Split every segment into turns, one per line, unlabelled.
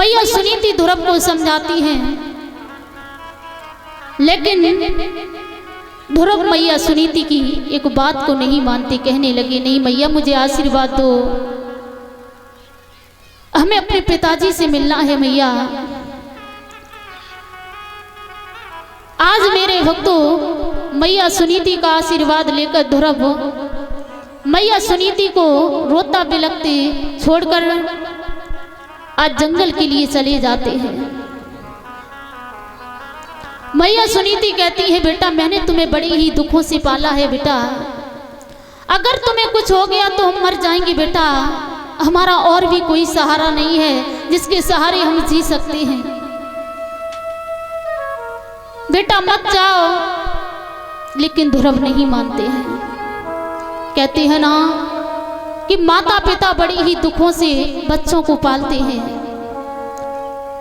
मैया सुनीति ध्रुव को समझाती हैं, लेकिन ध्रुव मैया सुनीति की एक बात को नहीं मानती। कहने लगी, नहीं मैया मुझे आशीर्वाद दो, हमें अपने पिताजी से मिलना है मैया। आज मेरे भक्तों मैया सुनीति का आशीर्वाद लेकर ध्रुव मैया सुनीति को रोता बिलखते छोड़कर आज जंगल के लिए चले जाते हैं। मैया सुनीति कहती है, बेटा मैंने तुम्हें बड़े ही दुखों से पाला है बेटा, अगर तुम्हें कुछ हो गया तो हम मर जाएंगे बेटा, हमारा और भी कोई सहारा नहीं है जिसके सहारे हम जी सकते हैं, बेटा मत जाओ। लेकिन ध्रुव नहीं मानते हैं, कहते हैं ना कि माता पिता बड़े ही दुखों से बच्चों को पालते हैं,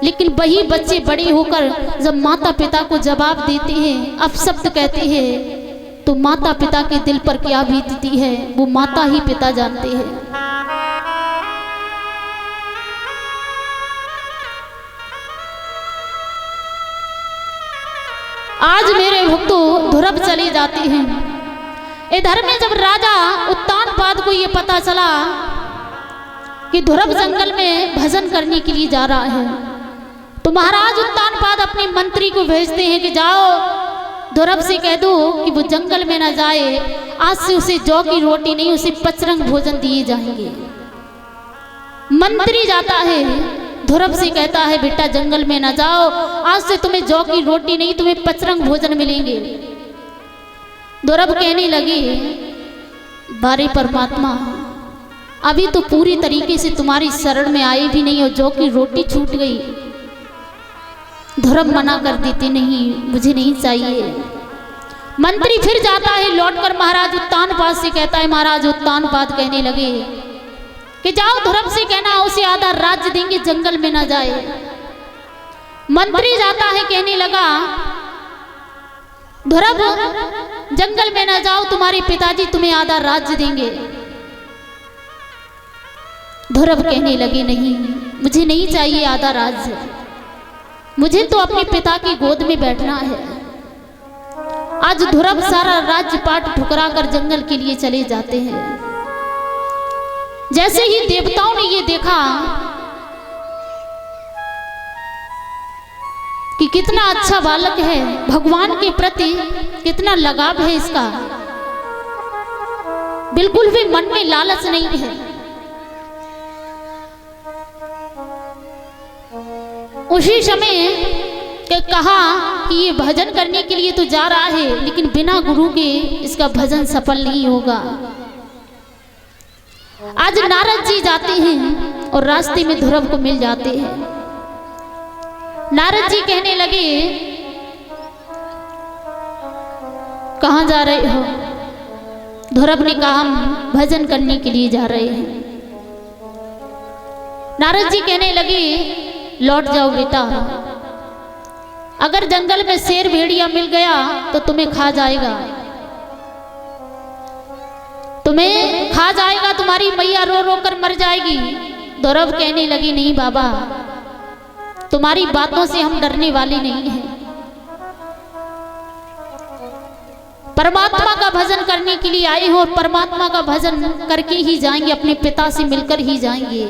लेकिन वही बच्चे बड़े होकर जब माता पिता को जवाब देते हैं, अपशब्द कहते हैं, तो माता पिता के दिल पर क्या बीतती है वो माता ही पिता जानते हैं। आज मेरे भक्तों ध्रुव चले जाते हैं। इधर में जब राजा उत्तानपाद को ये पता चला कि ध्रुव जंगल में भजन करने के लिए जा रहा है, तो महाराज उत्तानपाद अपने मंत्री को भेजते हैं कि जाओ ध्रुव से कह दो कि वो जंगल में ना जाए, आज से उसे जौ की रोटी नहीं उसे पचरंग भोजन दिए जाएंगे। मंत्री जाता है, ध्रुव से कहता है, बेटा जंगल में ना जाओ, आज से तुम्हें जौ की रोटी नहीं तुम्हें पचरंग भोजन मिलेंगे। ध्रुव कहने लगे, बारे परमात्मा अभी तो पूरी तरीके से तुम्हारी शरण में आए भी नहीं और जौ की रोटी छूट गई। ध्रुव मना कर देते, नहीं मुझे नहीं चाहिए। मंत्री फिर जाता है, लौटकर महाराज उत्तानपाद से कहता है, महाराज उत्तानपाद कहने लगे कि जाओ ध्रुव से कहना उसे आधा राज्य देंगे, जंगल में ना जाए। मंत्री जाता है, कहने लगा, ध्रुव जंगल में ना जाओ, तुम्हारे पिताजी तुम्हें आधा राज्य देंगे। ध्रुव कहने लगे, नहीं मुझे नहीं चाहिए आधा राज्य, मुझे तो अपने पिता की गोद में बैठना है। आज ध्रुव सारा राज्य पाट ठुकरा कर जंगल के लिए चले जाते हैं। जैसे ही देवताओं ने ये देखा कि कितना अच्छा बालक है, भगवान के प्रति कितना लगाव है इसका, बिल्कुल भी मन में लालच नहीं है, उसी समय के कहा कि ये भजन करने के लिए तो जा रहा है, लेकिन बिना गुरु के इसका भजन सफल नहीं होगा। आज नारद जी जाते हैं और रास्ते में ध्रुव को मिल जाते हैं। नारद जी कहने लगे, कहाँ जा रहे हो? ध्रुव ने कहा, हम भजन करने के लिए जा रहे हैं। नारद जी कहने लगे, लौट जाओ बेटा, अगर जंगल में शेर भेड़िया मिल गया तो तुम्हें खा जाएगा, तुम्हें खा जाएगा, तुम्हारी मैया रो रो कर मर जाएगी। ध्रुव कहने लगी, नहीं बाबा, तुम्हारी बातों से हम डरने वाले नहीं हैं, परमात्मा का भजन करने के लिए आए हो और परमात्मा का भजन करके ही जाएंगे, अपने पिता से मिलकर ही जाएंगे,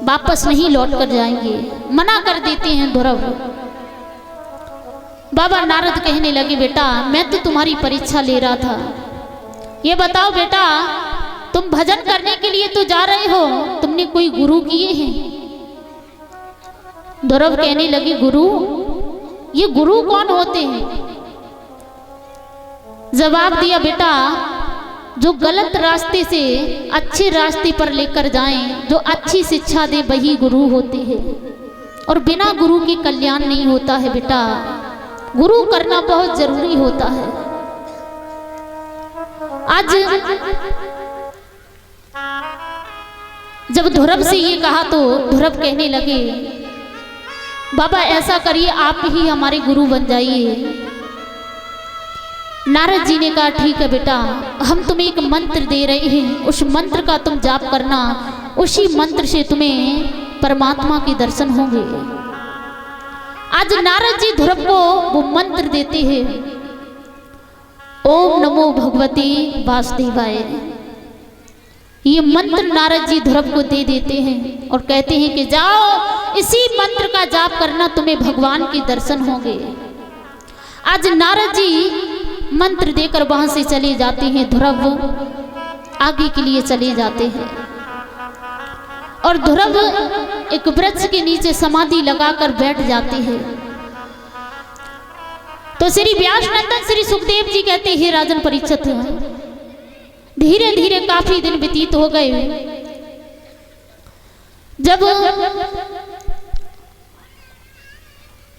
वापस नहीं लौट कर जाएंगे। मना कर देते हैं ध्रुव। बाबा नारद कहने लगे, बेटा मैं तो तुम्हारी परीक्षा ले रहा था, ये बताओ बेटा तुम भजन करने के लिए तो जा रहे हो, तुमने कोई गुरु किए हैं? ध्रुव कहने लगे, गुरु? ये गुरु कौन होते हैं? जवाब दिया, बेटा जो गलत रास्ते से अच्छे रास्ते पर लेकर जाएं, जो अच्छी शिक्षा दे वही गुरु होते हैं, और बिना गुरु के कल्याण नहीं होता है बेटा, गुरु करना बहुत जरूरी होता है। आज जब ध्रुव से ये कहा तो ध्रुव कहने लगे, बाबा ऐसा करिए आप ही हमारे गुरु बन जाइए। नारद जी ने कहा, ठीक है बेटा, हम तुम्हें एक मंत्र दे रहे हैं, उस मंत्र का तुम जाप करना, उसी मंत्र से तुम्हें परमात्मा के दर्शन होंगे। आज नारद जी ध्रुव को वो मंत्र देते हैं, ओम नमो भगवते वासुदेवाय। ये मंत्र नारद जी ध्रुव को दे देते हैं और कहते हैं कि जाओ इसी मंत्र का जाप करना, तुम्हें भगवान के दर्शन होंगे। आज नारद जी मंत्र देकर वहां से चले जाते हैं, ध्रुव आगे के लिए चले जाते हैं और ध्रुव एक वृक्ष के नीचे समाधि लगाकर बैठ जाते हैं। तो श्री व्यास नंदन श्री सुखदेव जी कहते हैं, राजन परीक्षित, धीरे धीरे काफी दिन व्यतीत हो गए। जब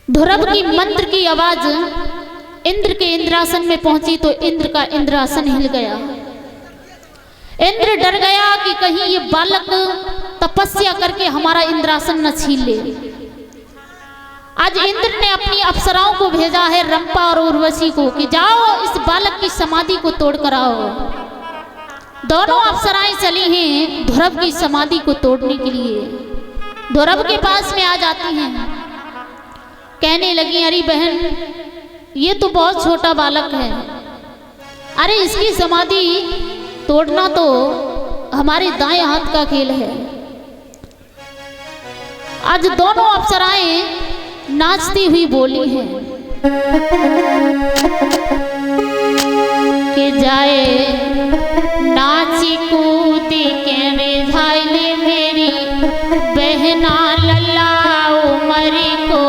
ध्रुव की मंत्र की आवाज इंद्र के इंद्रासन में पहुंची तो इंद्र का इंद्रासन हिल गया। इंद्र डर गया कि कहीं ये बालक तपस्या करके हमारा इंद्रासन न छीन ले। आज इंद्र ने अपनी अप्सराओं को भेजा है, रंपा और उर्वशी को, कि जाओ इस बालक की समाधि को तोड़ कर आओ। दोनों अप्सराएं चली हैं ध्रुव की समाधि को तोड़ने के लिए। ध्रुव के पास में आ जाती हैं, कहने लगी, अरे बहन ये तो बहुत छोटा बालक है, अरे इसकी समाधि तोड़ना तो हमारे दाएं हाथ का खेल है। आज दोनों अप्सराएं नाचती हुई बोली हैं कि जाए नाची कूदी के रिझाइले मेरी बहना लल्लाओ मरी को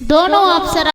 दोनों अप्सरा